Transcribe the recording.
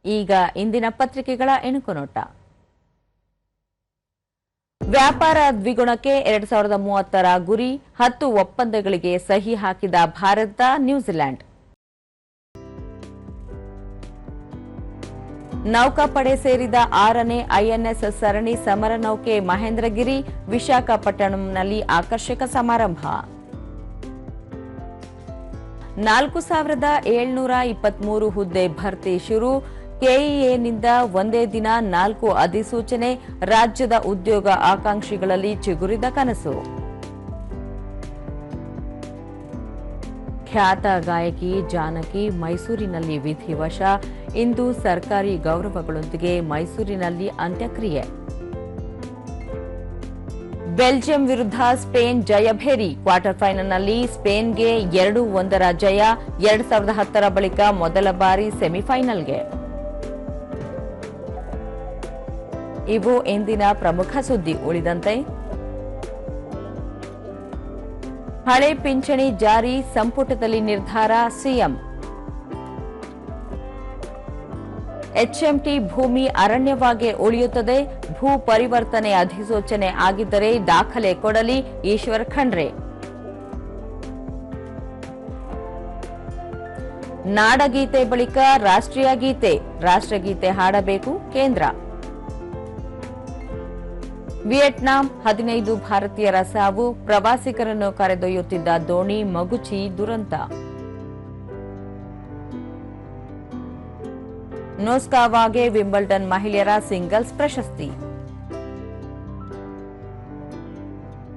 ಈಗ ಇಂದಿನ ಪತ್ರಿಕೆಗಳ ಎಣುಕುನೋಟ. ವ್ಯಾಪಾರ ದ್ವಿಗುಣಕ್ಕೆ 2030ರ ಗುರಿ, 10 ಒಪ್ಪಂದಗಳಿಗೆ ಸಹಿ ಹಾಕಿದ ಭಾರತ ನ್ಯೂಜಿಲೆಂಡ್. ನೌಕಾಪಡೆ ಸೇರಿದ 6ನೇ ಐಎನ್ಎಸ್ ಸರಣಿ ಸಮರ ನೌಕೆ ಮಹೇಂದ್ರಗಿರಿ, ವಿಶಾಖಪಟ್ಟಣಂನಲ್ಲಿ ಆಕರ್ಷಕ ಸಮಾರಂಭ. 4723 ಹುದ್ದೆ ಭರ್ತಿ ಶುರು, ಕೆಇಎನಿಂದ ಒಂದೇ ದಿನ 4 ಅಧಿಸೂಚನೆ, ರಾಜ್ಯದ ಉದ್ಯೋಗ ಆಕಾಂಕ್ಷಿಗಳಲ್ಲಿ ಚಿಗುರಿದ ಕನಸು. ಖ್ಯಾತ ಗಾಯಕಿ ಜಾನಕಿ ಮೈಸೂರಿನಲ್ಲಿ ವಿಧಿವಶ, ಇಂದು ಸರ್ಕಾರಿ ಗೌರವಗಳೊಂದಿಗೆ ಮೈಸೂರಿನಲ್ಲಿ ಅಂತ್ಯಕ್ರಿಯೆ. ಬೆಲ್ಜಿಯಂ ವಿರುದ್ಧ ಸ್ಪೇನ್ ಜಯಭೇರಿ, ಕ್ವಾರ್ಟರ್ ಫೈನಲ್ನಲ್ಲಿ ಸ್ಪೇನ್ಗೆ 2-1 ಜಯ, 2010ರ ಬಳಿಕ ಮೊದಲ ಬಾರಿ ಸೆಮಿಫೈನಲ್ಗೆ. ಇವು ಇಂದಿನ ಪ್ರಮುಖ ಸುದ್ದಿ. ಉಳಿದಂತೆ ಹಳೆ ಪಿಂಚಣಿ ಜಾರಿ, ಸಂಪುಟದಲ್ಲಿ ನಿರ್ಧಾರ, ಸಿಎಂ. ಎಚ್ಎಂಟಿ ಭೂಮಿ ಅರಣ್ಯವಾಗಿ ಉಳಿಯುತ್ತದೆ, ಭೂ ಪರಿವರ್ತನೆ ಅಧಿಸೂಚನೆ ಆಗಿದ್ದರೆ ದಾಖಲೆ ಕೊಡಲಿ, ಈಶ್ವರ್ ಖಂಡ್ರೆ. ನಾಡಗೀತೆ ಬಳಿಕ ರಾಷ್ಟ್ರೀಯ ಗೀತೆ, ರಾಷ್ಟ್ರಗೀತೆ ಹಾಡಬೇಕು ಕೇಂದ್ರ. ವಿಯೆಟ್ನಾಂ 15 ಭಾರತೀಯರ ಸಾವು, ಪ್ರವಾಸಿಗರನ್ನು ಕರೆದೊಯ್ಯುತ್ತಿದ್ದ ದೋಣಿ ಮಗುಚಿ ದುರಂತ. ನೋಸ್ಕಾವಾಗೆ ವಿಂಬಲ್ಡನ್ ಮಹಿಳೆಯರ ಸಿಂಗಲ್ಸ್ ಪ್ರಶಸ್ತಿ.